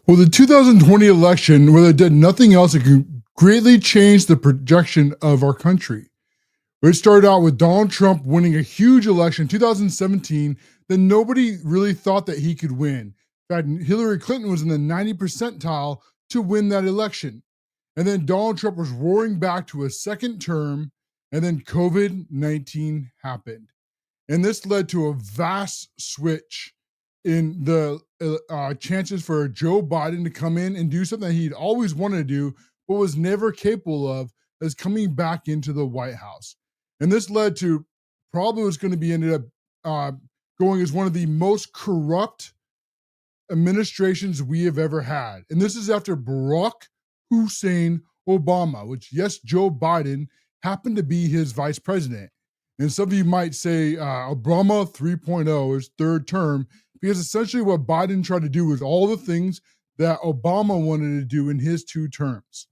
Well, the 2020 election, where it did nothing else, it could greatly change the projection of our country. It started out with Donald Trump winning a huge election in 2017 that nobody really thought that he could win. In fact, Hillary Clinton was in the 90 percentile to win that election. And then Donald Trump was roaring back to a second term, and then COVID-19 happened. And this led to a vast switch in the chances for Joe Biden to come in and do something that he'd always wanted to do, but was never capable of, as coming back into the White House. And this led to probably was going to be ended up going as one of the most corrupt administrations we have ever had. And this is after Barack Hussein Obama, which, yes, Joe Biden happened to be his vice president. And some of you might say Obama 3.0 is third term, because essentially what Biden tried to do was all the things that Obama wanted to do in his 2 terms.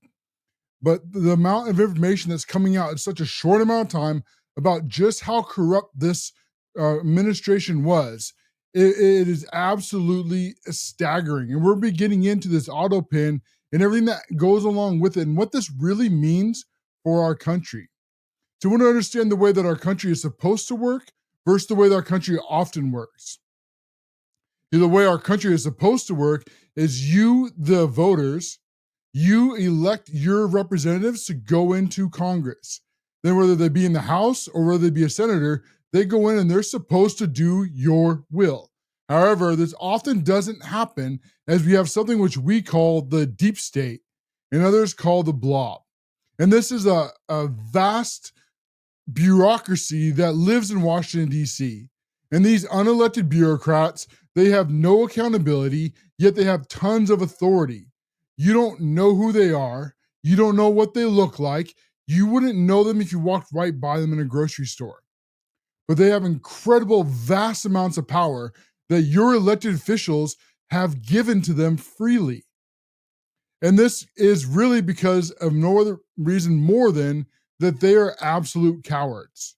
But the amount of information that's coming out in such a short amount of time about just how corrupt this administration was, it is absolutely staggering. And we're getting into this Autopen and everything that goes along with it and what this really means for our country. So we want to understand the way that our country is supposed to work versus the way that our country often works. The way our country is supposed to work is you, the voters, you elect your representatives to go into Congress. Then whether they be in the House or whether they be a senator, they go in and they're supposed to do your will. However, this often doesn't happen, as we have something which we call the deep state and others call the blob. And this is a vast bureaucracy that lives in Washington, D.C. And these unelected bureaucrats, they have no accountability, yet they have tons of authority. You don't know who they are. You don't know what they look like. You wouldn't know them if you walked right by them in a grocery store. But they have incredible, vast amounts of power that your elected officials have given to them freely. And this is really because of no other reason more than that they are absolute cowards.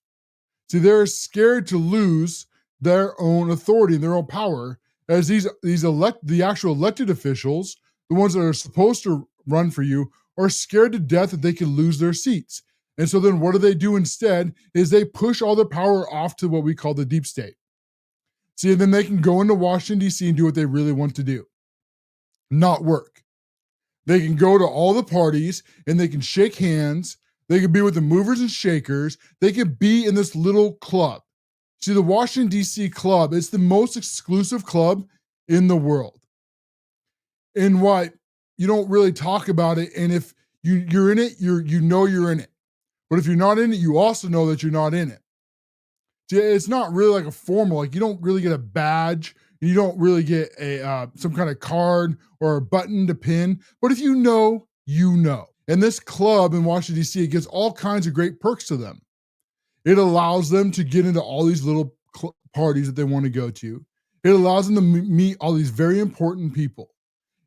See, they're scared to lose their own authority and their own power, as the actual elected officials, the ones that are supposed to run for you, are scared to death that they could lose their seats. And so then what do they do instead is they push all their power off to what we call the deep state. See, and then they can go into Washington, D.C. and do what they really want to do, not work. They can go to all the parties and they can shake hands. They can be with the movers and shakers. They can be in this little club. See, the Washington, D.C. club is the most exclusive club in the world. And why you don't really talk about it. And if you're in it, you know you're in it. But if you're not in it, you also know that you're not in it. See, it's not really like a formal, like you don't really get a badge. You don't really get a some kind of card or a button to pin. But if you know, you know. And this club in Washington, D.C., it gives all kinds of great perks to them. It allows them to get into all these little parties that they want to go to. It allows them to meet all these very important people.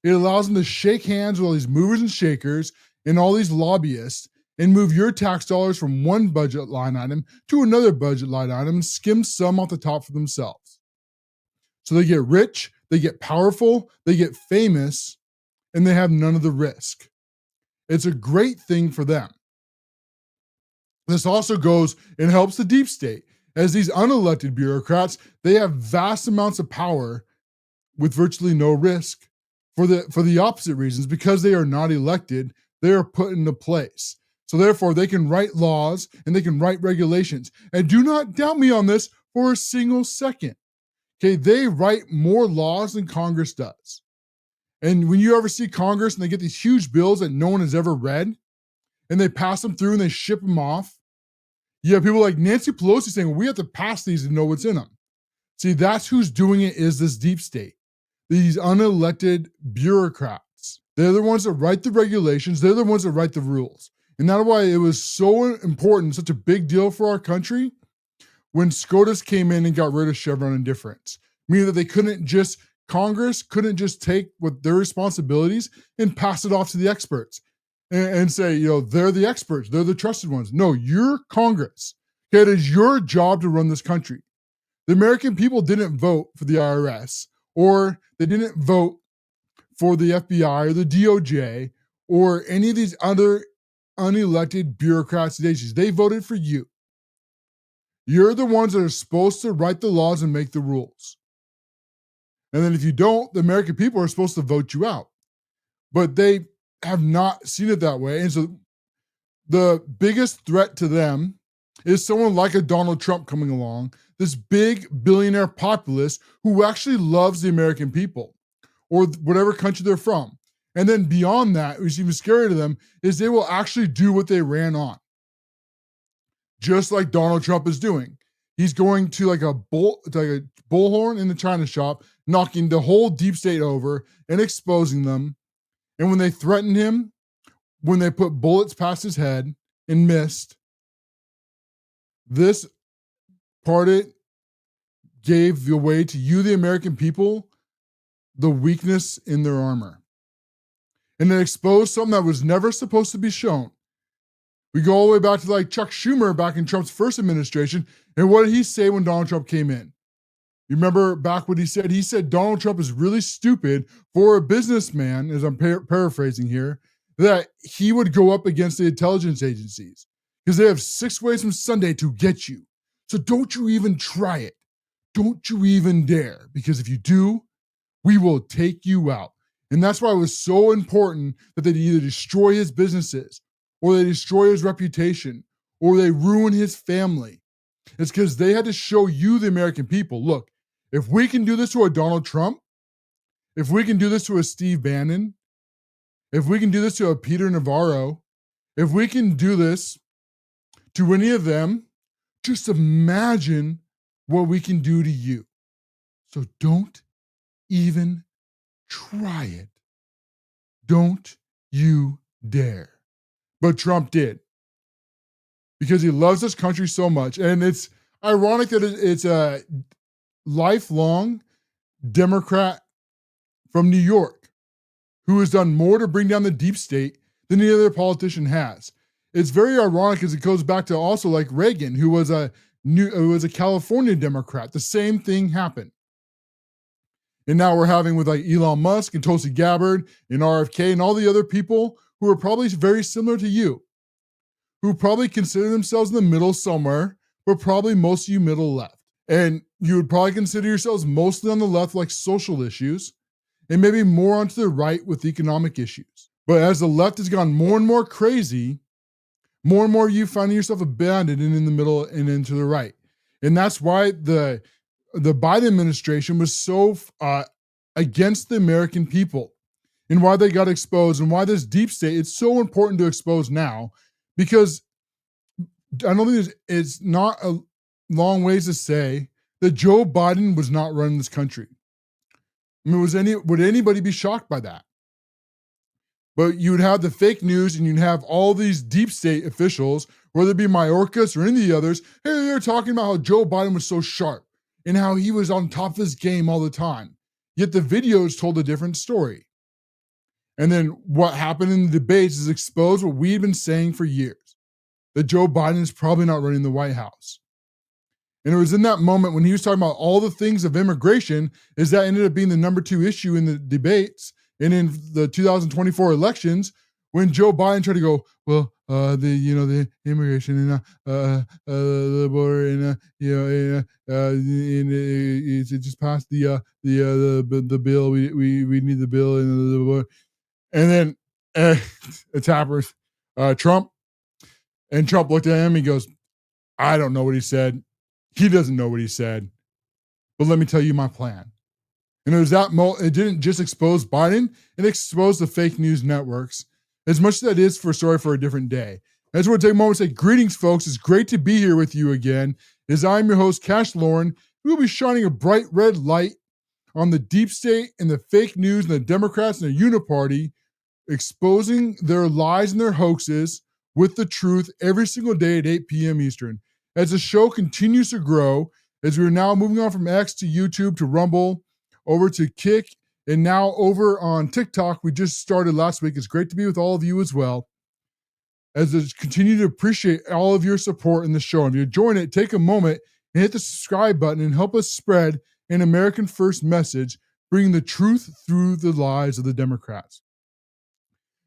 It allows them to shake hands with all these movers and shakers and all these lobbyists and move your tax dollars from one budget line item to another budget line item and skim some off the top for themselves. So they get rich, they get powerful, they get famous, and they have none of the risk. It's a great thing for them. This also goes and helps the deep state, as these unelected bureaucrats, they have vast amounts of power with virtually no risk for the opposite reasons. Because they are not elected, they are put into place. So therefore, they can write laws and they can write regulations. And do not doubt me on this for a single second. Okay, they write more laws than Congress does. And when you ever see Congress and they get these huge bills that no one has ever read, and they pass them through and they ship them off, you have people like Nancy Pelosi saying, well, we have to pass these to know what's in them. See, that's who's doing it, is this deep state. These unelected bureaucrats. They're the ones that write the regulations. They're the ones that write the rules. And that's why it was so important, such a big deal for our country, when SCOTUS came in and got rid of Chevron indifference. Meaning that they couldn't just, Congress couldn't just take what their responsibilities and pass it off to the experts and say, you know, they're the experts, they're the trusted ones. No, you're Congress. Okay, it is your job to run this country. The American people didn't vote for the IRS, or they didn't vote for the FBI or the DOJ or any of these other unelected bureaucrats and agencies. They voted for you. You're the ones that are supposed to write the laws and make the rules. And then if you don't, the American people are supposed to vote you out. But they have not seen it that way. And so the biggest threat to them is someone like a Donald Trump coming along, this big billionaire populist who actually loves the American people or whatever country they're from. And then beyond that, which is even scarier to them, is they will actually do what they ran on. Just like Donald Trump is doing. He's going to like a bullhorn in the China shop, knocking the whole deep state over and exposing them. And when they threatened him, when they put bullets past his head and missed, this party gave away to you, the American people, the weakness in their armor. And it exposed something that was never supposed to be shown. We go all the way back to like Chuck Schumer back in Trump's first administration. And what did he say when Donald Trump came in? You remember back what he said? He said Donald Trump is really stupid for a businessman, as I'm paraphrasing here, that he would go up against the intelligence agencies because they have 6 ways from Sunday to get you. So don't you even try it. Don't you even dare, because if you do, we will take you out. And that's why it was so important that they either destroy his businesses or they destroy his reputation or they ruin his family. It's because they had to show you, the American people, look, if we can do this to a Donald Trump, if we can do this to a Steve Bannon, if we can do this to a Peter Navarro, if we can do this to any of them, just imagine what we can do to you. So don't even try it. Don't you dare. But Trump did. Because he loves this country so much. And it's ironic that it's a lifelong Democrat from New York who has done more to bring down the deep state than any other politician has. It's very ironic because it goes back to also like Reagan, who was a California Democrat. The same thing happened. And now we're having with like Elon Musk and Tulsi Gabbard and RFK and all the other people who are probably very similar to you, who probably consider themselves in the middle somewhere, but probably most of you middle left. And you would probably consider yourselves mostly on the left, like social issues, and maybe more onto the right with economic issues. But as the left has gone more and more crazy, more and more you finding yourself abandoned and in the middle and into the right. And that's why the Biden administration was so against the American people and why they got exposed and why this deep state, it's so important to expose now, because I don't think it's not a long ways to say that Joe Biden was not running this country. I mean, would anybody be shocked by that? But you would have the fake news and you'd have all these deep state officials, whether it be Mayorkas or any of the others, hey, they're talking about how Joe Biden was so sharp and how he was on top of his game all the time. Yet the videos told a different story. And then what happened in the debates is exposed what we've been saying for years, that Joe Biden is probably not running the White House. And it was in that moment when he was talking about all the things of immigration, is that ended up being the number 2 issue in the debates and in the 2024 elections, when Joe Biden tried to go, well, the immigration and the border and it just passed the bill. We need the bill and the border. And then it's Tappers, Trump, and Trump looked at him. He goes, I don't know what he said. He doesn't know what he said, but let me tell you my plan. And it was it didn't just expose Biden, it exposed the fake news networks, as much as that is for a story for a different day. I just want to take a moment to say, greetings, folks. It's great to be here with you again, as I'm your host, Cash Loren. We will be shining a bright red light on the deep state and the fake news and the Democrats and their uniparty, exposing their lies and their hoaxes with the truth every single day at 8 p.m. Eastern. As the show continues to grow, as we're now moving on from X to YouTube to Rumble, over to Kick, and now over on TikTok. We just started last week. It's great to be with all of you as well. As I continue to appreciate all of your support in the show. And if you're enjoying it, take a moment and hit the subscribe button and help us spread an American First message bringing the truth through the lies of the Democrats.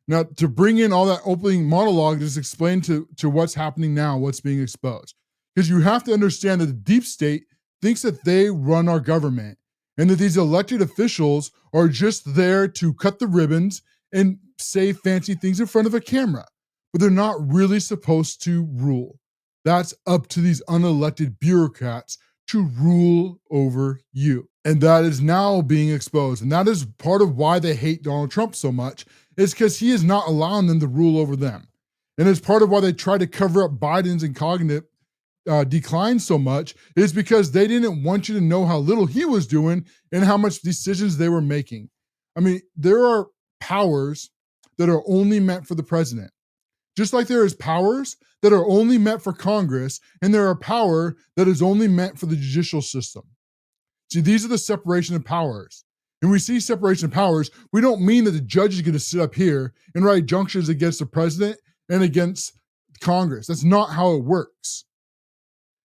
Now, to bring in all that opening monologue, just explain to what's happening now, what's being exposed. Because you have to understand that the deep state thinks that they run our government and that these elected officials are just there to cut the ribbons and say fancy things in front of a camera, but they're not really supposed to rule. That's up to these unelected bureaucrats to rule over you. And that is now being exposed. And that is part of why they hate Donald Trump so much, is because he is not allowing them to rule over them. And it's part of why they try to cover up Biden's and cognitive decline so much, is because they didn't want you to know how little he was doing and how much decisions they were making. I mean, there are powers that are only meant for the president. Just like there is powers that are only meant for Congress, and there are power that is only meant for the judicial system. See, these are the separation of powers. And we see separation of powers, we don't mean that the judge is going to sit up here and write injunctions against the president and against Congress. That's not how it works.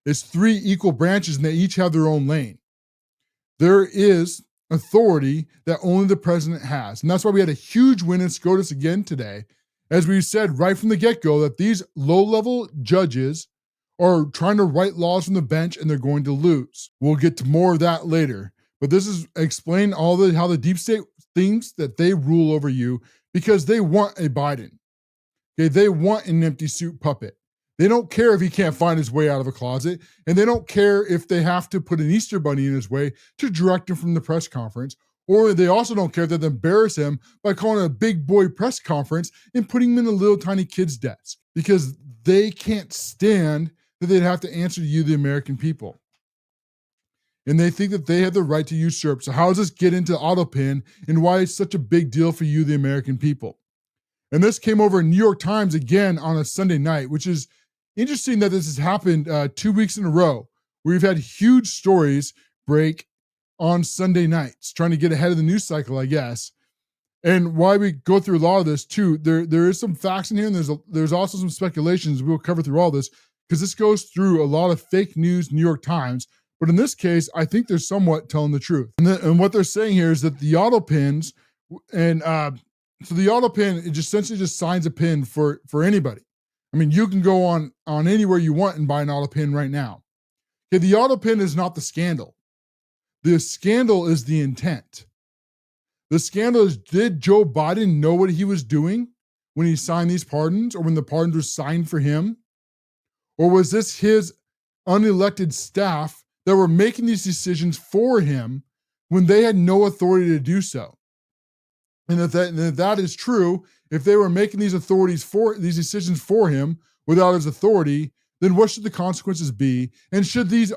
It's three equal branches and they each have their own lane. There is authority that only the president has. And that's why we had a huge win in SCOTUS again today, as we said right from the get-go that these low-level judges are trying to write laws from the bench and they're going to lose. We'll get to more of that later. But this is explain how the deep state thinks that they rule over you because they want a Biden. Okay, they want an empty suit puppet. They don't care if he can't find his way out of a closet, and they don't care if they have to put an Easter bunny in his way to direct him from the press conference, or they also don't care that they embarrass him by calling it a big boy press conference and putting him in a little tiny kid's desk, because they can't stand that they'd have to answer to you, the American people. And they think that they have the right to usurp. So how does this get into Autopen and why it's such a big deal for you, the American people? And this came over in New York Times again on a Sunday night, which is interesting that this has happened 2 weeks in a row. We've had huge stories break on Sunday nights, trying to get ahead of the news cycle, I guess. And why we go through a lot of this too, there is some facts in here, and there's also some speculations. We'll cover through all this because this goes through a lot of fake news, New York Times. But in this case, I think they're somewhat telling the truth. And what they're saying here is that the Autopens, and so the Autopen, it just essentially just signs a pin for anybody. I mean, you can go on anywhere you want and buy an Autopen right now. Okay, the Autopen is not the scandal. The scandal is the intent. The scandal is, did Joe Biden know what he was doing when he signed these pardons, or when the pardons were signed for him? Or was this his unelected staff that were making these decisions for him when they had no authority to do so? And if that is true, if they were making these decisions for him without his authority, then what should the consequences be? And should these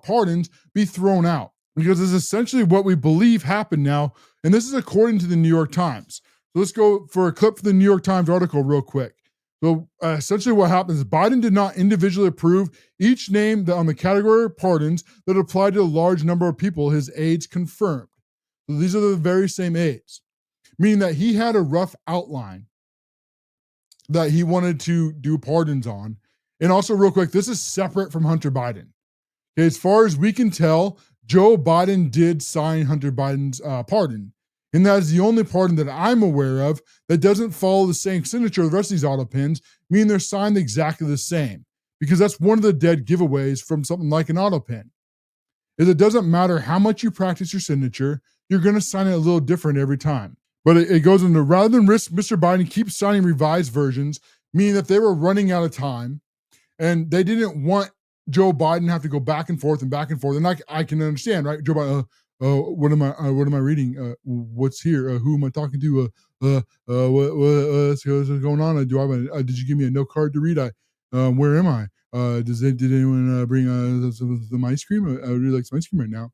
pardons be thrown out? Because it's essentially what we believe happened now. And this is according to the New York Times. So let's go for a clip from the New York Times article real quick. So essentially what happens is Biden did not individually approve each name on the category of pardons that applied to a large number of people his aides confirmed. So these are the very same aides, meaning that he had a rough outline that he wanted to do pardons on. And also real quick, this is separate from Hunter Biden. Okay, as far as we can tell, Joe Biden did sign Hunter Biden's pardon. And that is the only pardon that I'm aware of that doesn't follow the same signature of the rest of these Autopens, meaning they're signed exactly the same. Because that's one of the dead giveaways from something like an Autopen, is it doesn't matter how much you practice your signature, you're going to sign it a little different every time. But it goes into, rather than risk Mr. Biden keeps signing revised versions, meaning that they were running out of time and they didn't want Joe Biden to have to go back and forth. And I can understand, right? Joe Biden, what am I reading? What's here? Who am I talking to? What's going on? Did you give me a note card to read? Where am I? Did anyone bring some ice cream? I would really like some ice cream right now.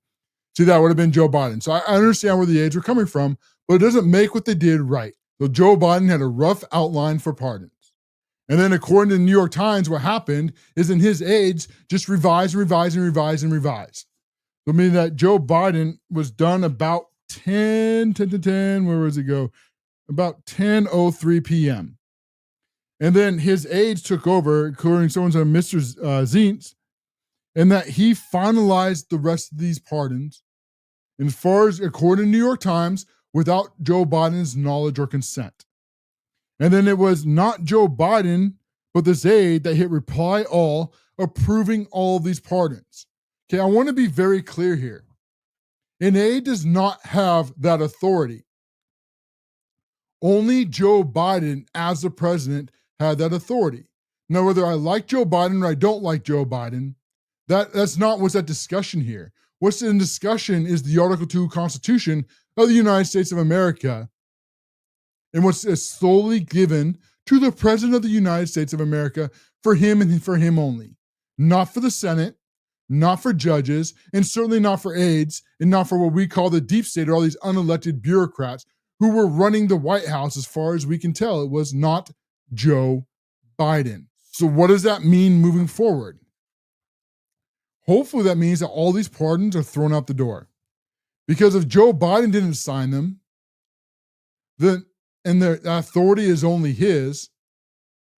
See, that would have been Joe Biden. So I understand where the aides were coming from, but it doesn't make what they did right. So Joe Biden had a rough outline for pardons. And then according to the New York Times, what happened is in his aides just revised. So meaning that Joe Biden was done about 10, where was it go? About 10:03 p.m. And then his aides took over, including someone's name, Mr. Zients, and that he finalized the rest of these pardons. as far as according to New York Times, without Joe Biden's knowledge or consent. And then it was not Joe Biden, but this aide that hit reply all, approving all of these pardons. Okay, I want to be very clear here. An aide does not have that authority. Only Joe Biden, as the president, had that authority. Now, whether I like Joe Biden or I don't like Joe Biden, that's not what's at discussion here. What's in discussion is the Article 2 Constitution of the United States of America, and what's solely given to the President of the United States of America for him and for him only. Not for the Senate, not for judges, and certainly not for aides, and not for what we call the deep state or all these unelected bureaucrats who were running the White House. As far as we can tell, it was not Joe Biden. So what does that mean moving forward? Hopefully that means that all these pardons are thrown out the door. Because if Joe Biden didn't sign them, then and the authority is only his,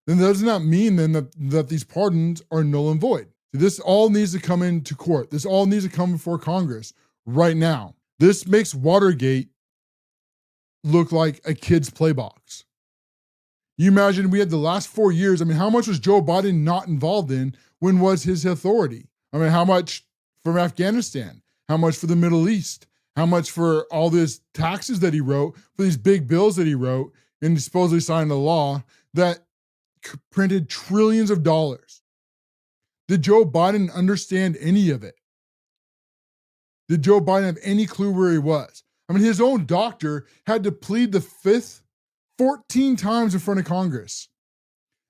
then does not mean then that these pardons are null and void. This all needs to come into court. This all needs to come before Congress right now. This makes Watergate look like a kid's playbox. You imagine we had the last 4 years. I mean, how much was Joe Biden not involved in when was his authority? I mean, how much from Afghanistan? How much for the Middle East? How much for all these taxes that he wrote, for these big bills that he wrote, and he supposedly signed a law that printed trillions of dollars? Did Joe Biden understand any of it? Did Joe Biden have any clue where he was? I mean, his own doctor had to plead the fifth 14 times in front of Congress.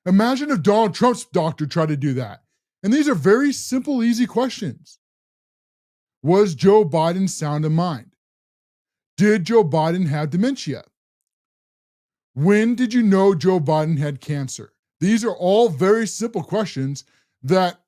Imagine if Donald Trump's doctor tried to do that. And these are very simple, easy questions. Was Joe Biden sound in mind? Did Joe Biden have dementia? When did you know Joe Biden had cancer? These are all very simple questions that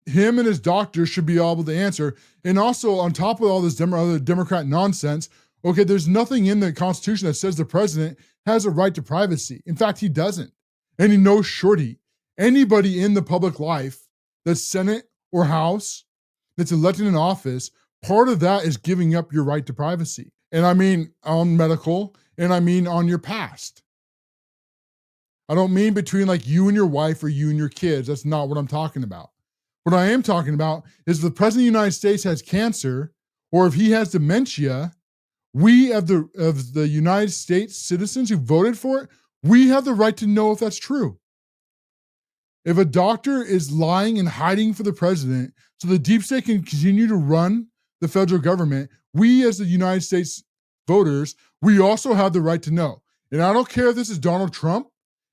him and his doctor should be able to answer. And also, on top of all this other Democrat nonsense, okay, there's nothing in the Constitution that says the president has a right to privacy. In fact, he doesn't. And he knows shorty. Anybody in the public life, that's Senate or House, that's elected in office, part of that is giving up your right to privacy. And I mean on medical, and I mean on your past. I don't mean between like you and your wife or you and your kids. That's not what I'm talking about. What I am talking about is if the president of the United States has cancer, or if he has dementia, we of the United States citizens who voted for it, we have the right to know if that's true. If a doctor is lying and hiding for the president so the deep state can continue to run the federal government, we as the United States voters, we also have the right to know. And I don't care if this is Donald Trump,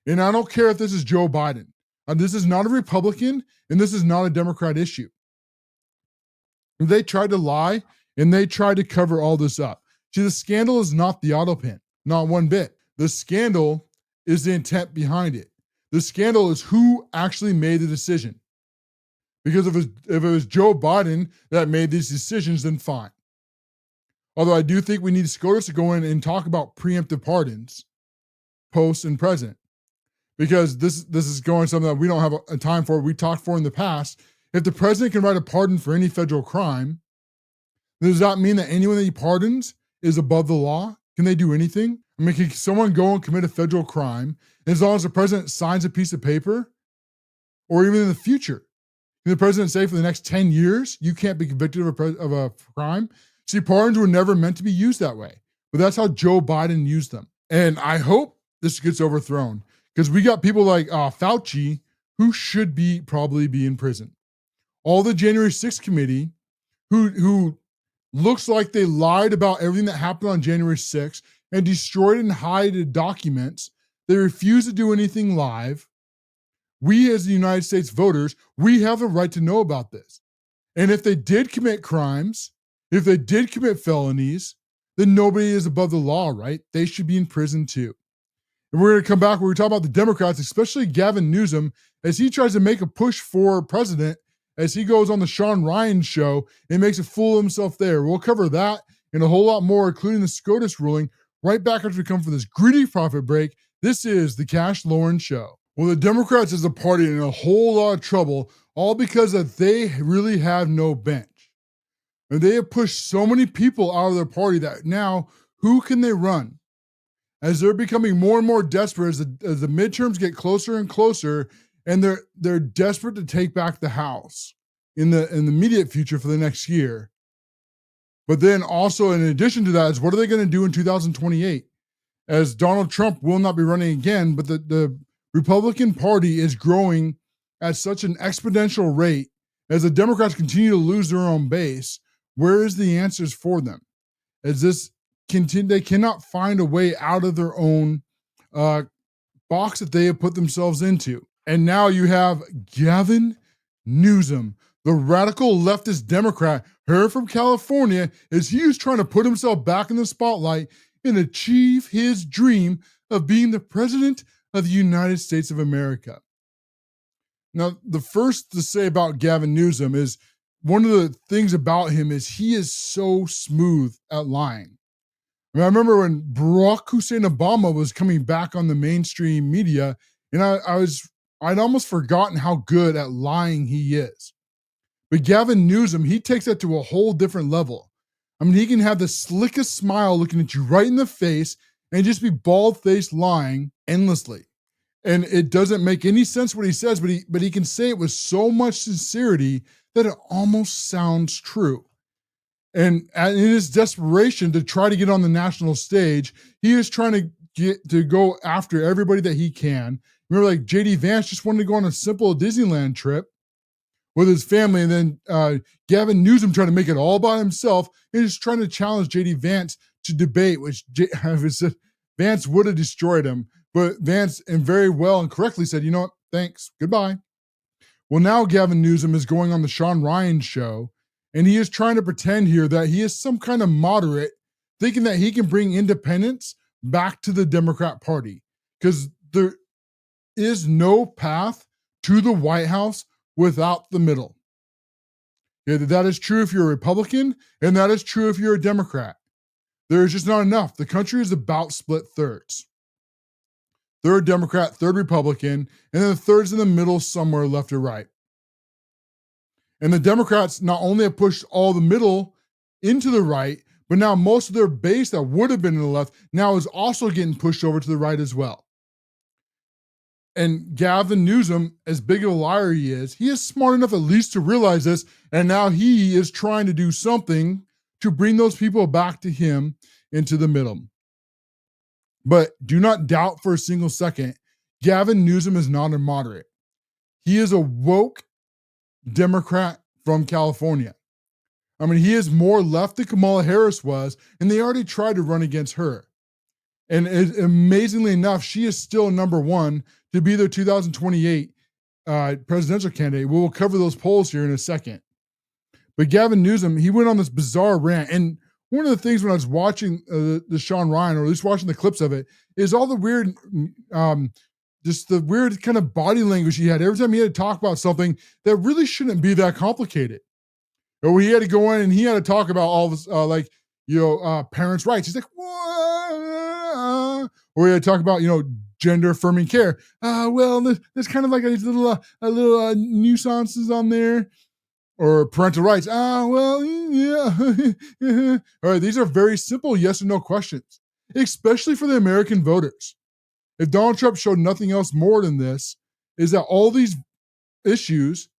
and I don't care if this is Joe Biden. This is not a Republican, and this is not a Democrat issue. They tried to lie, and they tried to cover all this up. See, the scandal is not the Autopen, not one bit. The scandal is the intent behind it. The scandal is who actually made the decision. Because if it was Joe Biden that made these decisions, then fine. Although I do think we need SCOTUS to go in and talk about preemptive pardons, post and present. Because this is going something that we don't have a time for. We talked for in the past. If the president can write a pardon for any federal crime, does that mean that anyone that he pardons is above the law? Can they do anything? I mean, can someone go and commit a federal crime, and as long as the president signs a piece of paper, or even in the future, can the president say for the next 10 years, you can't be convicted of a crime? See, pardons were never meant to be used that way, but that's how Joe Biden used them. And I hope this gets overthrown, because we got people like Fauci who should probably be in prison. All the January 6th committee who looks like they lied about everything that happened on January 6th and destroyed and hid documents. They refuse to do anything live. We as the United States voters, we have the right to know about this. And if they did commit crimes, if they did commit felonies, then nobody is above the law, right? They should be in prison too. And we're going to come back where we talk about the Democrats, especially Gavin Newsom, as he tries to make a push for president, as he goes on the Shawn Ryan show and makes a fool of himself there. We'll cover that and a whole lot more, including the SCOTUS ruling, right back after we come for this greedy profit break. This is the Cash Loren Show. Well, the Democrats as a party are in a whole lot of trouble, all because that they really have no bench. And they have pushed so many people out of their party that now who can they run? As they're becoming more and more desperate as the midterms get closer and closer, and they're desperate to take back the House in the immediate future for the next year. But then also in addition to that is what are they going to do in 2028? As Donald Trump will not be running again, but the Republican Party is growing at such an exponential rate as the Democrats continue to lose their own base. Where is the answers for them? As this continue, they cannot find a way out of their own box that they have put themselves into. And now you have Gavin Newsom, the radical leftist Democrat, here from California, as he is trying to put himself back in the spotlight and achieve his dream of being the president of the United States of America. Now, the first to say about Gavin Newsom is one of the things about him is he is so smooth at lying. I remember when Barack Hussein Obama was coming back on the mainstream media, and I'd almost forgotten how good at lying he is. But Gavin Newsom, he takes that to a whole different level. I mean, he can have the slickest smile looking at you right in the face and just be bald-faced lying endlessly. And it doesn't make any sense what he says, but he can say it with so much sincerity that it almost sounds true. And in his desperation to try to get on the national stage, he is trying to go after everybody that he can. Remember, like J.D. Vance just wanted to go on a simple Disneyland trip with his family, and then Gavin Newsom trying to make it all by himself. He's trying to challenge J.D. Vance to debate, which Vance would have destroyed him. But Vance, and very well and correctly, said, you know what, thanks, goodbye. Well, now Gavin Newsom is going on the Shawn Ryan show, and he is trying to pretend here that he is some kind of moderate, thinking that he can bring independence back to the Democrat Party. Because there is no path to the White House without the middle. Yeah, that is true if you're a Republican, and that is true if you're a Democrat. There is just not enough. The country is about split thirds. Third Democrat, third Republican, and then the third's in the middle somewhere left or right. And the Democrats not only have pushed all the middle into the right, but now most of their base that would have been in the left now is also getting pushed over to the right as well. And Gavin Newsom, as big of a liar he is smart enough at least to realize this, and now he is trying to do something to bring those people back to him into the middle. But do not doubt for a single second, Gavin Newsom is not a moderate. He is a woke Democrat from California. I mean, he is more left than Kamala Harris was, and they already tried to run against her. And amazingly enough, she is still number one to be their 2028 presidential candidate. We will cover those polls here in a second. But Gavin Newsom, he went on this bizarre rant. And one of the things when I was watching the Shawn Ryan, or at least watching the clips of it, is all the weird, just the weird kind of body language he had. Every time he had to talk about something that really shouldn't be that complicated. Or he had to go in and he had to talk about all this, parents' rights. He's like, what? Or he had to talk about, gender affirming care. There's kind of like these little nuances on there. Or parental rights. Yeah. All right, these are very simple yes or no questions, especially for the American voters. If Donald Trump showed nothing else more than this, is that all these issues,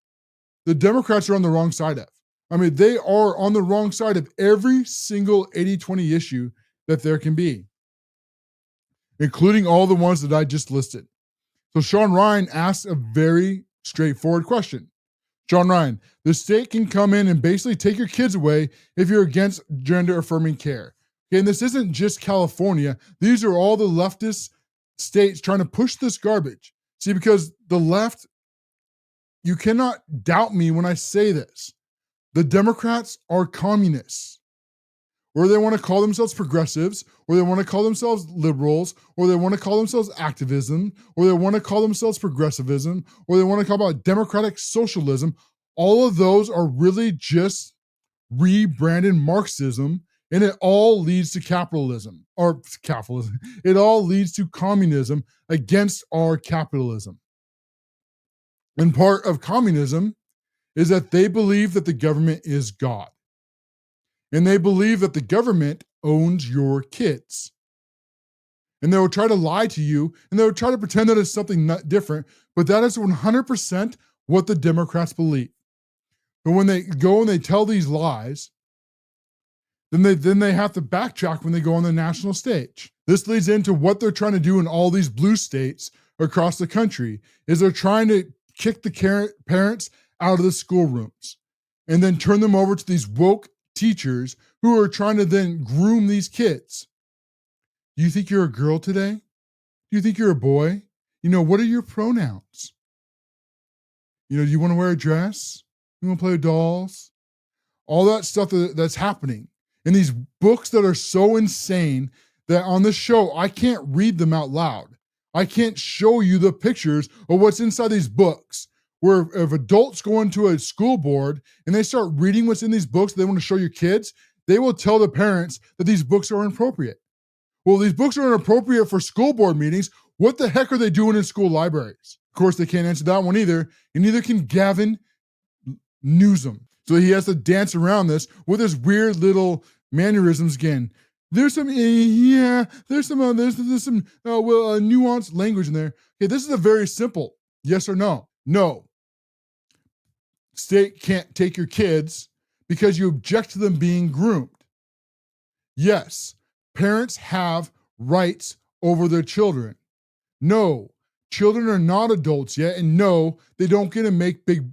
the Democrats are on the wrong side of. I mean, they are on the wrong side of every single 80-20 issue that there can be, including all the ones that I just listed. So Shawn Ryan asked a very straightforward question. Shawn Ryan, the state can come in and basically take your kids away if you're against gender affirming care. Okay, and this isn't just California. These are all the leftist states trying to push this garbage. See, because the left, you cannot doubt me when I say this. The Democrats are communists. Or they want to call themselves progressives, or they want to call themselves liberals, or they want to call themselves activism, or they want to call themselves progressivism, or they want to call about democratic socialism. All of those are really just rebranded Marxism, and it all leads to capitalism. It all leads to communism against our capitalism. And part of communism is that they believe that the government is God. And they believe that the government owns your kids. And they will try to lie to you, and they will try to pretend that it's something not different, but that is 100% what the Democrats believe. But when they go and they tell these lies, then they have to backtrack when they go on the national stage. This leads into what they're trying to do in all these blue states across the country, is they're trying to kick the parents out of the schoolrooms and then turn them over to these woke teachers who are trying to then groom these kids. Do you think you're a girl today? Do you think you're a boy? What are your pronouns? Do you want to wear a dress? You want to play with dolls? All that stuff that's happening. And these books that are so insane that on this show, I can't read them out loud. I can't show you the pictures of what's inside these books. Where if adults go into a school board and they start reading what's in these books they want to show your kids, they will tell the parents that these books are inappropriate. Well, these books are inappropriate for school board meetings. What the heck are they doing in school libraries? Of course, they can't answer that one either, and neither can Gavin Newsom. So he has to dance around this with his weird little mannerisms again. There's some nuanced language in there. Okay, this is a very simple yes or no. No. State can't take your kids because you object to them being groomed. Yes, parents have rights over their children. No, children are not adults yet, and no, they don't get to make big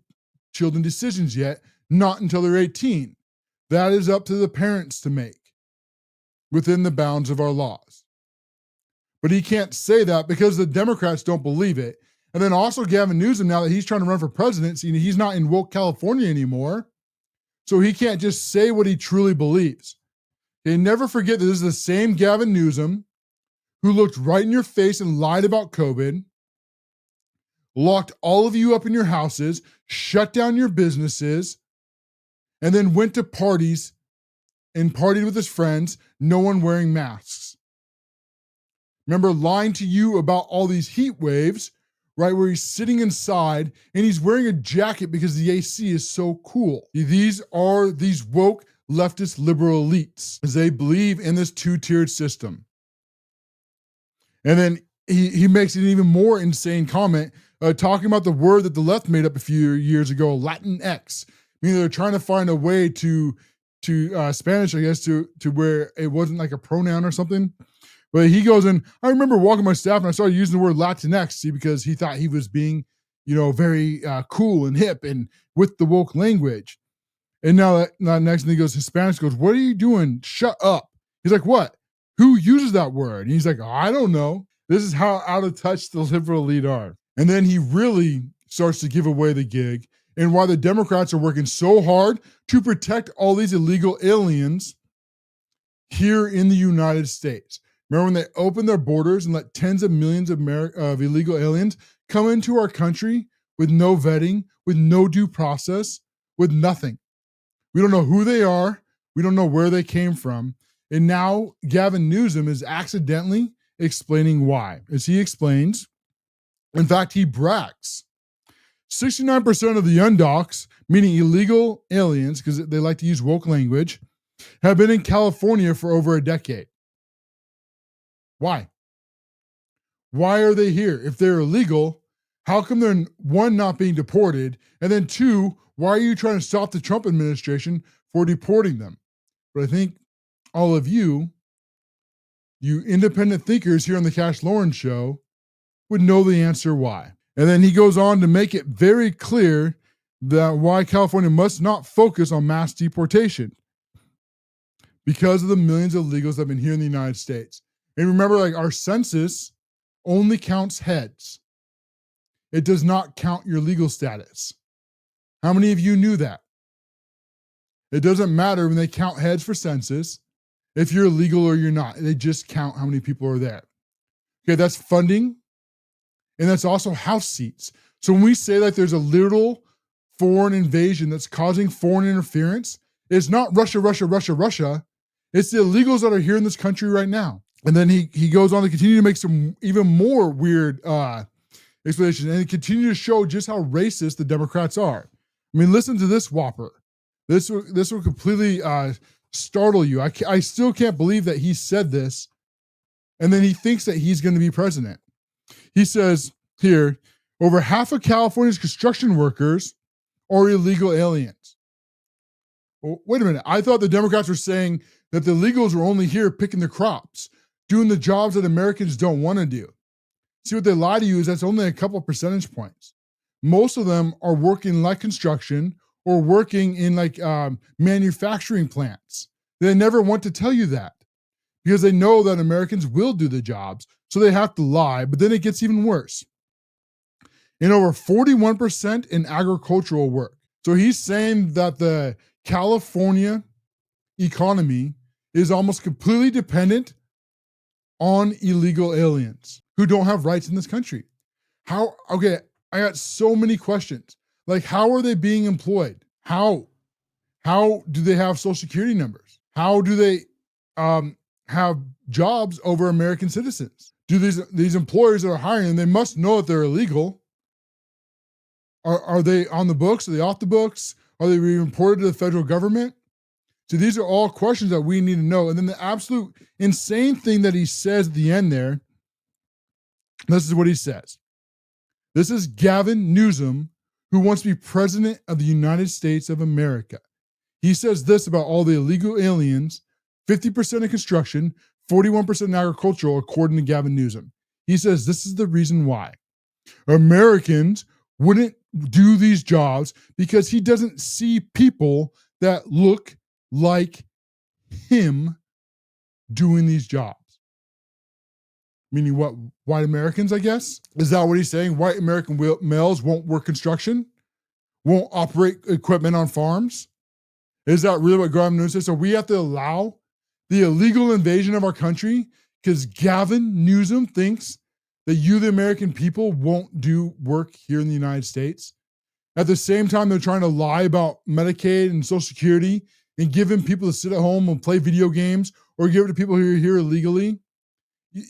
children decisions yet, not until they're 18. That is up to the parents to make within the bounds of our laws. But he can't say that because the Democrats don't believe it. And then also Gavin Newsom, now that he's trying to run for presidency, he's not in woke California anymore. So he can't just say what he truly believes. Okay, never forget that this is the same Gavin Newsom who looked right in your face and lied about COVID, locked all of you up in your houses, shut down your businesses, and then went to parties and partied with his friends, no one wearing masks. Remember lying to you about all these heat waves, right, where he's sitting inside and he's wearing a jacket because the AC is so cool. These are these woke leftist liberal elites, as they believe in this two-tiered system. And then he makes an even more insane comment talking about the word that the left made up a few years ago, Latinx. Meaning they're trying to find a way to Spanish, I guess, to where it wasn't like a pronoun or something. But he goes in, I remember walking my staff and I started using the word Latinx, because he thought he was being, very cool and hip and with the woke language. And now next thing he goes, Hispanics goes, what are you doing? Shut up. He's like, what? Who uses that word? And he's like, I don't know. This is how out of touch the liberal elite are. And then he really starts to give away the gig and why the Democrats are working so hard to protect all these illegal aliens here in the United States. Remember when they opened their borders and let tens of millions of illegal aliens come into our country with no vetting, with no due process, with nothing? We don't know who they are. We don't know where they came from. And now Gavin Newsom is accidentally explaining why. As he explains, in fact, he brags. 69% of the undocs, meaning illegal aliens, because they like to use woke language, have been in California for over a decade. Why? Why are they here? If they're illegal, how come they're, one, not being deported, and then two, why are you trying to stop the Trump administration for deporting them? But I think all of you independent thinkers here on the Cash Loren show, would know the answer why. And then he goes on to make it very clear that why California must not focus on mass deportation because of the millions of illegals that have been here in the United States. And remember, like, our census only counts heads. It does not count your legal status. How many of you knew that? It doesn't matter when they count heads for census if you're illegal or you're not. They just count how many people are there. Okay, that's funding. And that's also house seats. So when we say like there's a little foreign invasion that's causing foreign interference, it's not Russia. It's the illegals that are here in this country right now. And then he goes on to continue to make some even more weird explanations and continue to show just how racist the Democrats are. I mean, listen to this whopper. This will completely startle you. I still can't believe that he said this, and then he thinks that he's going to be president. He says here, over half of California's construction workers are illegal aliens. Well, wait a minute. I thought the Democrats were saying that the illegals were only here picking the crops, doing the jobs that Americans don't want to do. See, what they lie to you is that's only a couple of percentage points. Most of them are working like construction or working in like manufacturing plants. They never want to tell you that because they know that Americans will do the jobs, so they have to lie. But then it gets even worse. And over 41% in agricultural work. So he's saying that the California economy is almost completely dependent on illegal aliens who don't have rights in this country. How? Okay, I got so many questions. Like, how are they being employed? How do they have social security numbers? How do they have jobs over American citizens? Do these employers that are hiring them, they must know that they're illegal. Are they on the books? Are they off the books? Are they being reported to the federal government? So these are all questions that we need to know. And then the absolute insane thing that he says at the end there, this is what he says. This is Gavin Newsom, who wants to be president of the United States of America. He says this about all the illegal aliens, 50% in construction, 41% in agricultural, according to Gavin Newsom. He says this is the reason why Americans wouldn't do these jobs, because he doesn't see people that look like him doing these jobs. Meaning what? White Americans, I guess? Is that what he's saying? White American males won't work construction? Won't operate equipment on farms? Is that really what Gavin Newsom says? So we have to allow the illegal invasion of our country because Gavin Newsom thinks that you, the American people, won't do work here in the United States. At the same time, they're trying to lie about Medicaid and Social Security and giving people to sit at home and play video games or give it to people who are here illegally.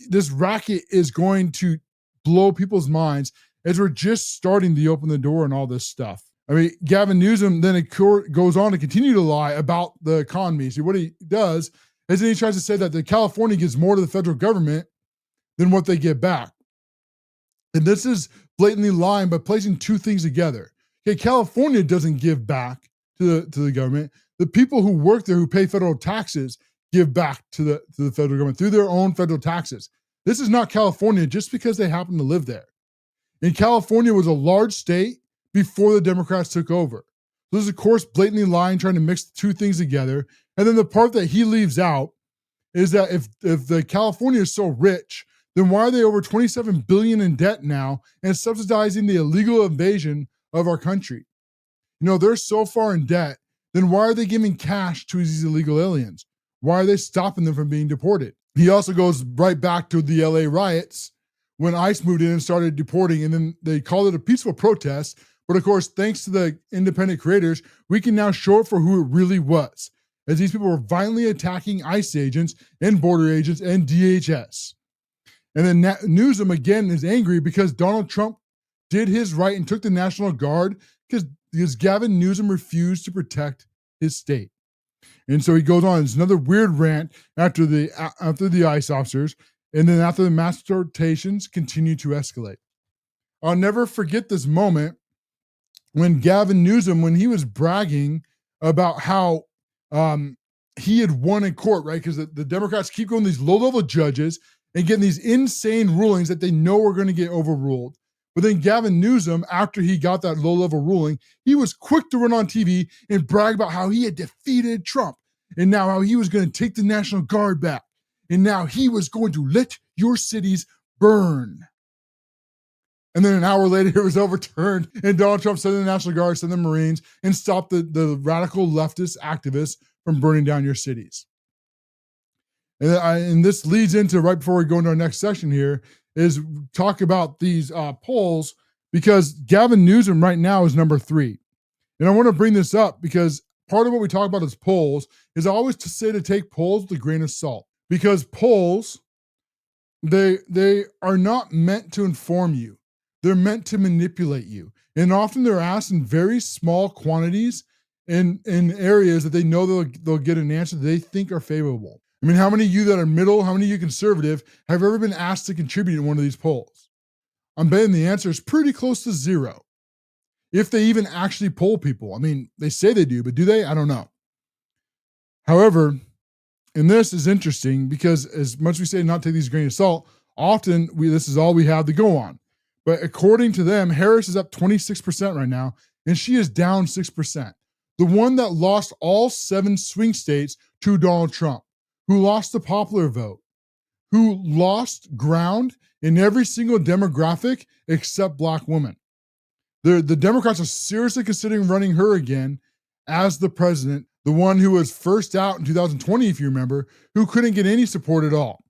This racket is going to blow people's minds as we're just starting to open the door and all this stuff. I mean, Gavin Newsom then goes on to continue to lie about the economy. See, what he does is then he tries to say that the California gives more to the federal government than what they get back. And this is blatantly lying by placing two things together. Okay, California doesn't give back to the government. The people who work there, who pay federal taxes, give back to the federal government through their own federal taxes. This is not California just because they happen to live there. And California was a large state before the Democrats took over. So this is, of course, blatantly lying, trying to mix the two things together. And then the part that he leaves out is that if the California is so rich, then why are they over $27 billion in debt now and subsidizing the illegal invasion of our country? You know, they're so far in debt, then why are they giving cash to these illegal aliens? Why are they stopping them from being deported? He also goes right back to the LA riots when ICE moved in and started deporting, and then they called it a peaceful protest. But of course, thanks to the independent creators, we can now show it for who it really was, as these people were violently attacking ICE agents and border agents and DHS. And then Newsom, again, is angry because Donald Trump did his right and took the National Guard because Gavin Newsom refused to protect his state. And so he goes on. It's another weird rant after the ICE officers, and then after the mass deportations continue to escalate. I'll never forget this moment when Gavin Newsom, when he was bragging about how he had won in court, right? Because the Democrats keep going these low-level judges and getting these insane rulings that they know are going to get overruled. But then Gavin Newsom, after he got that low-level ruling, he was quick to run on TV and brag about how he had defeated Trump and now how he was going to take the National Guard back. And now he was going to let your cities burn. And then an hour later, it was overturned, and Donald Trump sent the National Guard, sent the Marines, and stopped the radical leftist activists from burning down your cities. And this leads into, right before we go into our next session here, is talk about these polls, because Gavin Newsom right now is number 3. And I want to bring this up because part of what we talk about as polls is I always say to take polls with a grain of salt, because polls, they are not meant to inform you. They're meant to manipulate you. And often they're asked in very small quantities in areas that they know they'll get an answer that they think are favorable. I mean, how many of you that are middle, how many of you conservative have ever been asked to contribute in one of these polls? I'm betting the answer is pretty close to zero. If they even actually poll people. I mean, they say they do, but do they? I don't know. However, and this is interesting because as much as we say not to take these grain of salt, often this is all we have to go on. But according to them, Harris is up 26% right now, and she is down 6%. The one that lost all 7 swing states to Donald Trump, who lost the popular vote, who lost ground in every single demographic except black women. The Democrats are seriously considering running her again as the president, the one who was first out in 2020, if you remember, who couldn't get any support at all.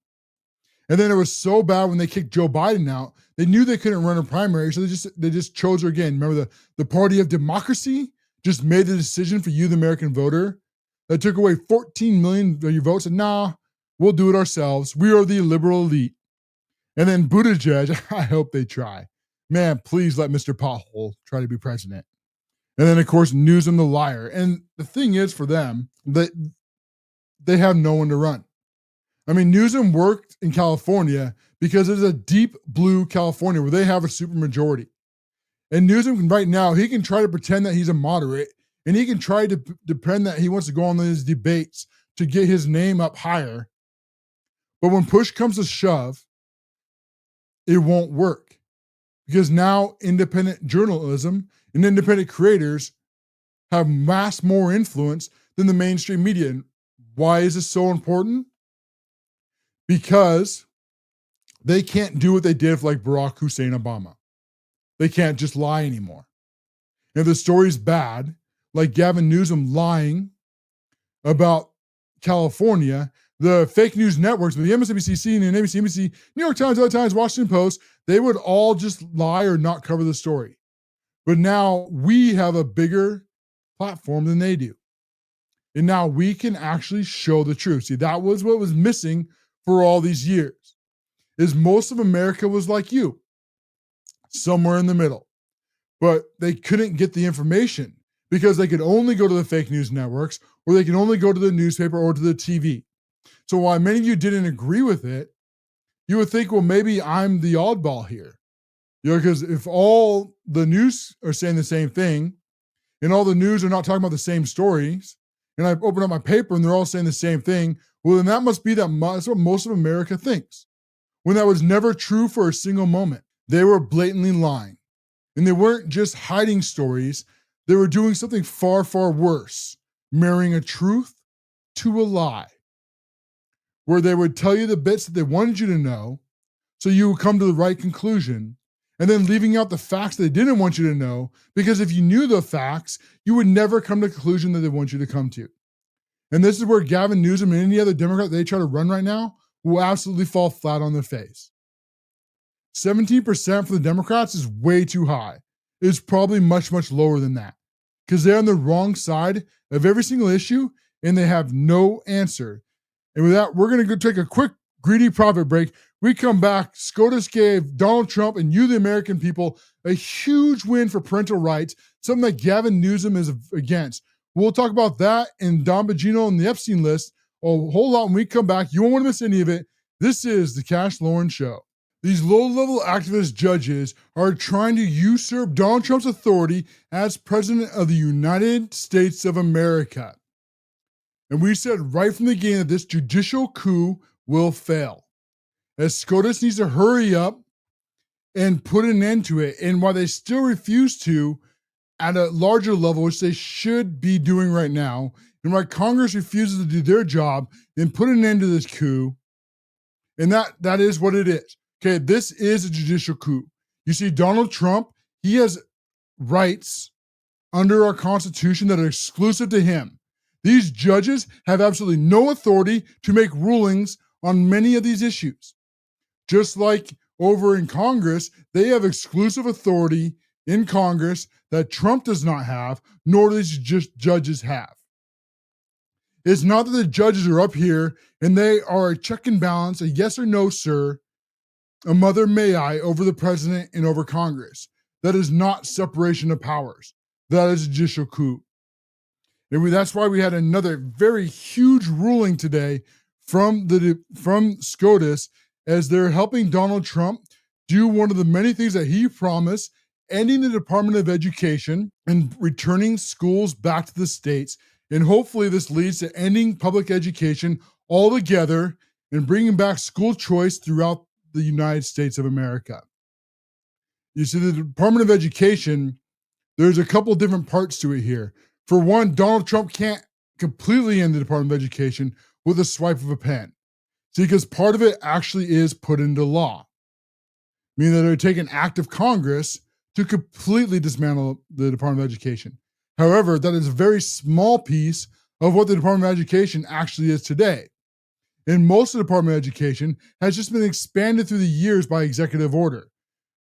And then it was so bad when they kicked Joe Biden out, they knew they couldn't run a primary, so they just chose her again. Remember, the party of democracy just made the decision for you, the American voter, that took away 14 million of your votes, and nah, we'll do it ourselves. We are the liberal elite. And then Buttigieg, I hope they try. Man, please let Mr. Pothole try to be president. And then, of course, Newsom the liar. And the thing is for them, that they have no one to run. I mean, Newsom worked in California because it's a deep blue California where they have a supermajority. And Newsom, right now, he can try to pretend that he's a moderate, and he can try to pretend that he wants to go on these debates to get his name up higher. But when push comes to shove, it won't work. Because now independent journalism and independent creators have mass more influence than the mainstream media. And why is this so important? Because they can't do what they did for like Barack Hussein Obama. They can't just lie anymore. And if the story's bad, like Gavin Newsom lying about California, the fake news networks, the MSNBC, CNN, ABC, NBC, New York Times, other Times, Washington Post, they would all just lie or not cover the story. But now we have a bigger platform than they do. And now we can actually show the truth. See, that was what was missing for all these years, is most of America was like you, somewhere in the middle. But they couldn't get the information because they could only go to the fake news networks, or they could only go to the newspaper or to the TV. So while many of you didn't agree with it, you would think, well, maybe I'm the oddball here. Because if all the news are saying the same thing, and all the news are not talking about the same stories, and I open up my paper and they're all saying the same thing, well, then that must be that's what most of America thinks. When that was never true for a single moment. They were blatantly lying. And they weren't just hiding stories, they were doing something far, far worse, marrying a truth to a lie, where they would tell you the bits that they wanted you to know so you would come to the right conclusion, and then leaving out the facts they didn't want you to know, because if you knew the facts, you would never come to the conclusion that they want you to come to. And this is where Gavin Newsom and any other Democrat they try to run right now will absolutely fall flat on their face. 17% for the Democrats is way too high. It's probably much, much lower than that, because they're on the wrong side of every single issue and they have no answer. And with that, we're going to go take a quick greedy profit break. We come back. SCOTUS gave Donald Trump and you, the American people, a huge win for parental rights, something that Gavin Newsom is against. We'll talk about that and Don Bongino and the Epstein list a whole lot when we come back. You won't want to miss any of it. This is the Cash Loren Show. These low-level activist judges are trying to usurp Donald Trump's authority as president of the United States of America. And we said right from the beginning that this judicial coup will fail, as SCOTUS needs to hurry up and put an end to it. And while they still refuse to at a larger level, which they should be doing right now, and why Congress refuses to do their job and put an end to this coup, and that is what it is. Okay, this is a judicial coup. You see, Donald Trump, he has rights under our Constitution that are exclusive to him. These judges have absolutely no authority to make rulings on many of these issues. Just like over in Congress, they have exclusive authority in Congress that Trump does not have, nor do these judges have. It's not that the judges are up here and they are a check and balance, a yes or no, sir, a mother may I over the president and over Congress. That is not separation of powers. That is a judicial coup. And that's why we had another very huge ruling today from SCOTUS, as they're helping Donald Trump do one of the many things that he promised, ending the Department of Education and returning schools back to the states. And hopefully this leads to ending public education altogether and bringing back school choice throughout the United States of America. You see, the Department of Education, there's a couple different parts to it here. For one, Donald Trump can't completely end the Department of Education with a swipe of a pen. See, because part of it actually is put into law, meaning that it would take an act of Congress to completely dismantle the Department of Education. However, that is a very small piece of what the Department of Education actually is today. And most of the Department of Education has just been expanded through the years by executive order.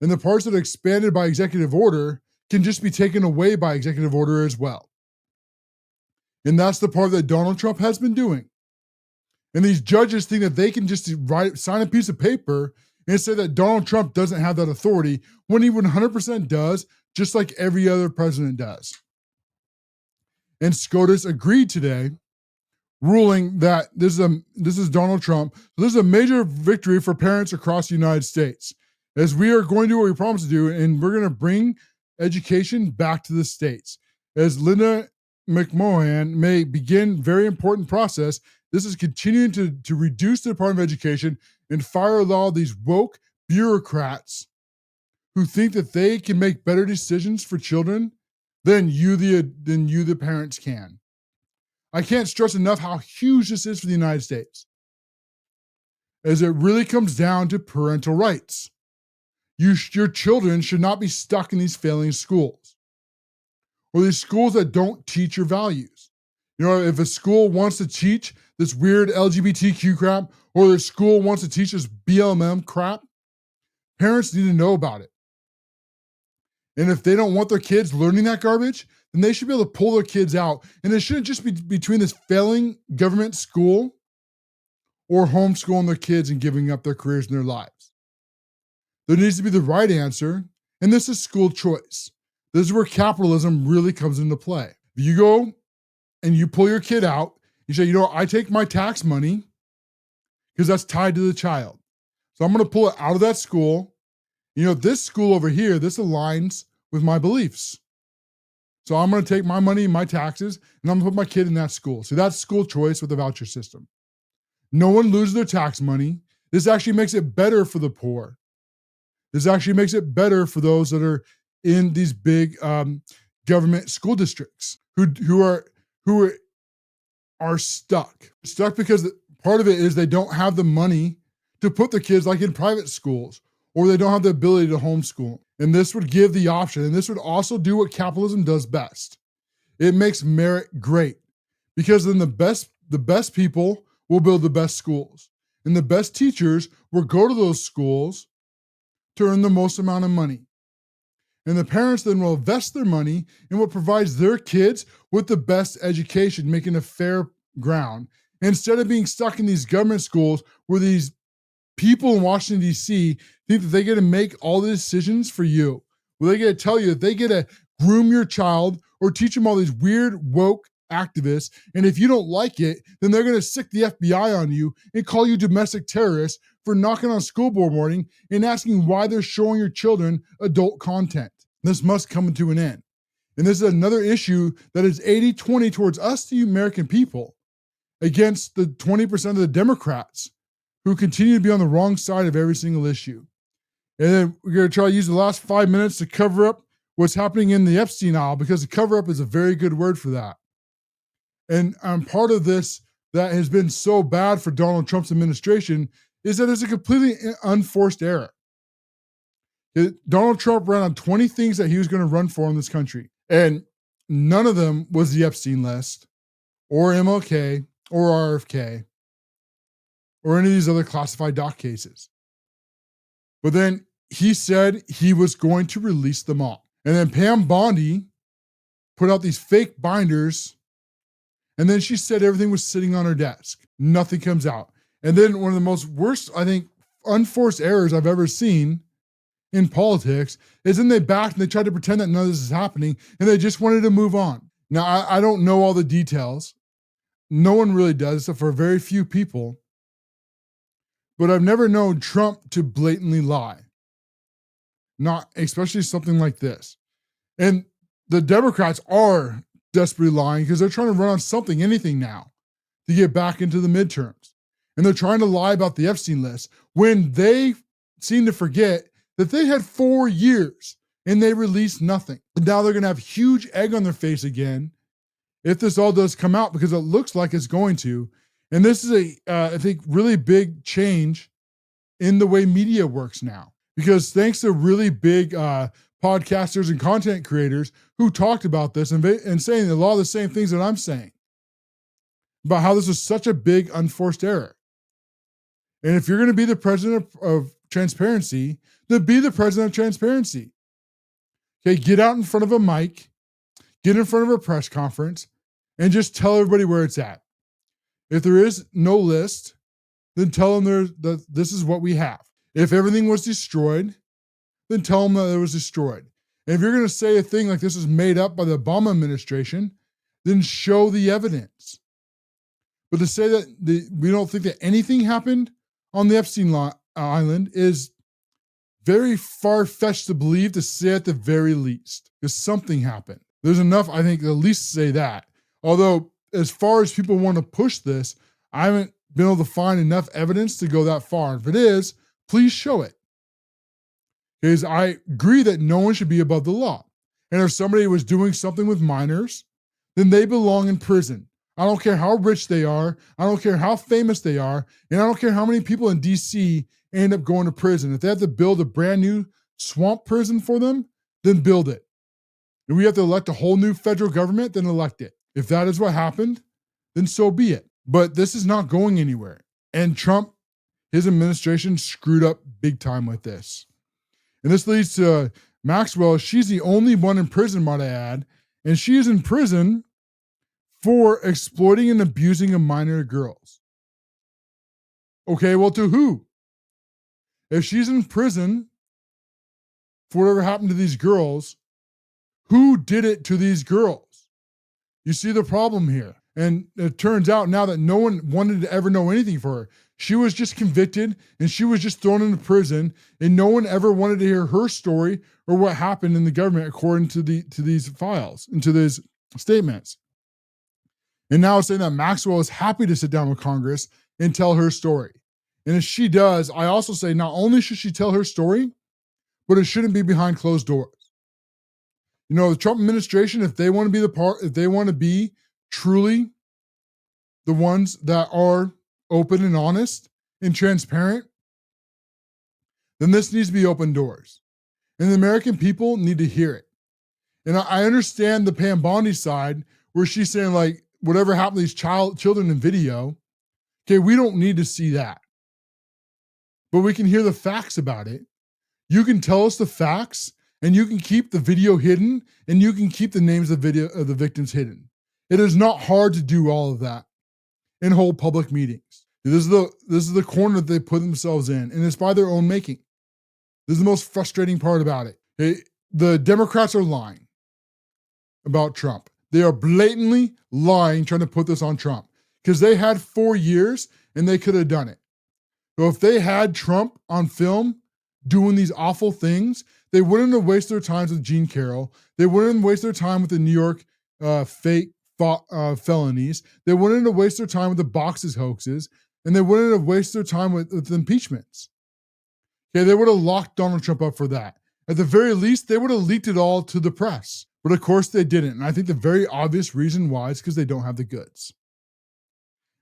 And the parts that are expanded by executive order can just be taken away by executive order as well. And that's the part that Donald Trump has been doing. And these judges think that they can just sign a piece of paper and say that Donald Trump doesn't have that authority, when he 100% does, just like every other president does. And SCOTUS agreed today, ruling that this is Donald Trump. So this is a major victory for parents across the United States, as we are going to do what we promised to do, and we're going to bring education back to the states. As Linda McMahon may begin very important process, this is continuing to reduce the Department of Education and fire a lot of these woke bureaucrats who think that they can make better decisions for children than you, the parents, can. I can't stress enough how huge this is for the United States, as it really comes down to parental rights. Your children should not be stuck in these failing schools, or these schools that don't teach your values. You know, if a school wants to teach this weird LGBTQ crap, or the school wants to teach this BLM crap, parents need to know about it. And if they don't want their kids learning that garbage, then they should be able to pull their kids out. And it shouldn't just be between this failing government school or homeschooling their kids and giving up their careers and their lives. There needs to be the right answer, and this is school choice. This is where capitalism really comes into play. If you go and you pull your kid out, you say, I take my tax money because that's tied to the child. So I'm going to pull it out of that school. This school over here, this aligns with my beliefs. So I'm going to take my money and my taxes, and I'm going to put my kid in that school. So that's school choice with the voucher system. No one loses their tax money. This actually makes it better for the poor. This actually makes it better for those that are in these big government school districts who are stuck because part of it is they don't have the money to put their kids like in private schools, or they don't have the ability to homeschool. And this would give the option. And this would also do what capitalism does best. It makes merit great, because then the best people will build the best schools, and the best teachers will go to those schools to earn the most amount of money. And the parents then will invest their money in what provides their kids with the best education, making a fair ground, instead of being stuck in these government schools where these people in Washington, D.C. think that they get to make all the decisions for you. Well, they get to tell you that they get to groom your child or teach them all these weird woke activists. And if you don't like it, then they're going to sick the FBI on you and call you domestic terrorists for knocking on school board morning and asking why they're showing your children adult content. This must come to an end. And this is another issue that is 80-20 towards us, the American people, against the 20% of the Democrats who continue to be on the wrong side of every single issue. And then we're going to try to use the last 5 minutes to cover up what's happening in the Epstein aisle, because the cover up is a very good word for that. And part of this that has been so bad for Donald Trump's administration is that it's a completely unforced error. Donald Trump ran on 20 things that he was going to run for in this country, and none of them was the Epstein list or MLK or RFK or any of these other classified doc cases. But then he said he was going to release them all. And then Pam Bondi put out these fake binders, and then she said everything was sitting on her desk. Nothing comes out. And then one of the most worst, I think, unforced errors I've ever seen in politics is then they backed and they tried to pretend that none of this is happening, and they just wanted to move on. Now, I don't know all the details. No one really does, except for very few people. But I've never known Trump to blatantly lie. Not especially something like this. And the Democrats are desperately lying because they're trying to run on something, anything now, to get back into the midterms. And they're trying to lie about the Epstein list when they seem to forget that they had 4 years and they released nothing. And now they're going to have huge egg on their face again if this all does come out, because it looks like it's going to. And this is I think, really big change in the way media works now. Because thanks to really big podcasters and content creators who talked about this and saying a lot of the same things that I'm saying about how this is such a big unforced error. And if you're going to be the president of transparency, then be the president of transparency. Okay, get out in front of a mic, get in front of a press conference, and just tell everybody where it's at. If there is no list, then tell them this is what we have. If everything was destroyed, then tell them that it was destroyed. And if you're going to say a thing like this is made up by the Obama administration, then show the evidence. But to say that we don't think that anything happened on the Epstein Island is very far-fetched to believe, to say at the very least, because something happened. There's enough, I think, at least to say that. Although, as far as people want to push this, I haven't been able to find enough evidence to go that far. If it is, please show it. Because I agree that no one should be above the law. And if somebody was doing something with minors, then they belong in prison. I don't care how rich they are. I don't care how famous they are. And I don't care how many people in DC end up going to prison. If they have to build a brand new swamp prison for them, then build it. If we have to elect a whole new federal government, then elect it. If that is what happened, then so be it. But this is not going anywhere. And Trump, his administration, screwed up big time with this. And this leads to Maxwell. She's the only one in prison, might I add. And she is in prison for exploiting and abusing of minor girls. Okay, well, to who? If she's in prison for whatever happened to these girls, who did it to these girls? You see the problem here. And it turns out now that no one wanted to ever know anything for her. She was just convicted and she was just thrown into prison, and no one ever wanted to hear her story or what happened in the government according to these files and to these statements. And now it's saying that Maxwell is happy to sit down with Congress and tell her story. And if she does, I also say not only should she tell her story, but it shouldn't be behind closed doors. You know, the Trump administration, if they want to be truly the ones that are open and honest and transparent, then this needs to be open doors. And the American people need to hear it. And I understand the Pam Bondi side where she's saying, like, whatever happened to these children in video, okay, we don't need to see that. But we can hear the facts about it. You can tell us the facts, and you can keep the video hidden, and you can keep the names of the victims hidden. It is not hard to do all of that and hold public meetings. This is the corner that they put themselves in, and it's by their own making. This is the most frustrating part about it. The Democrats are lying about Trump. They are blatantly lying, trying to put this on Trump, because they had 4 years and they could have done it. So if they had Trump on film doing these awful things, they wouldn't have wasted their time with Jean Carroll. They wouldn't have wasted their time with the New York fake felonies. They wouldn't have wasted their time with the boxes hoaxes, and they wouldn't have wasted their time with impeachments. Okay, they would have locked Donald Trump up for that. At the very least, they would have leaked it all to the press. But of course they didn't. And I think the very obvious reason why is because they don't have the goods.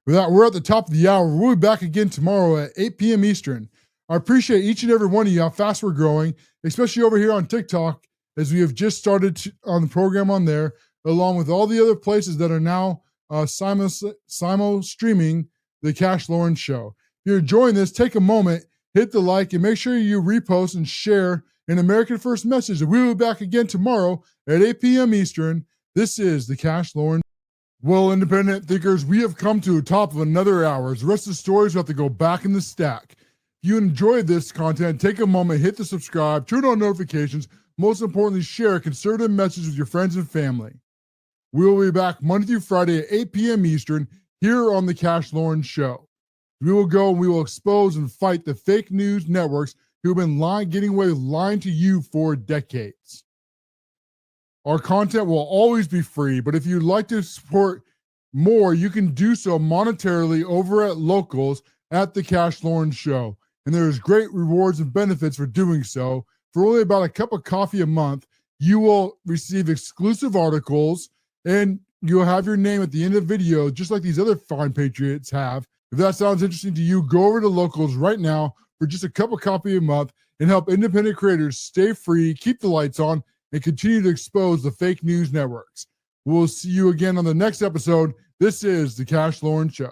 With that, we're at the top of the hour. We'll be back again tomorrow at 8 p.m. Eastern. I appreciate each and every one of you, how fast we're growing, especially over here on TikTok, as we have just started on the program on there, along with all the other places that are now simul streaming the Cash Loren Show. If you're enjoying this, take a moment, hit the like, and make sure you repost and share an American First message. We will be back again tomorrow at 8 p.m. Eastern. This is the Cash Loren. Well, independent thinkers, we have come to the top of another hour. The rest of the stories have to go back in the stack. If you enjoyed this content, take a moment, hit the subscribe, turn on notifications. Most importantly, share a conservative message with your friends and family. We will be back Monday through Friday at 8 p.m. Eastern here on the Cash Loren Show. We will go and we will expose and fight the fake news networks who have been getting away with lying to you for decades. Our content will always be free, but if you'd like to support more, you can do so monetarily over at locals at the Cash Loren Show. And there's great rewards and benefits for doing so. For only about a cup of coffee a month, you will receive exclusive articles and you'll have your name at the end of the video, just like these other fine patriots have. If that sounds interesting to you, go over to locals right now for just a cup of coffee a month and help independent creators stay free, keep the lights on, and continue to expose the fake news networks. We'll see you again on the next episode. This is the Cash Loren Show.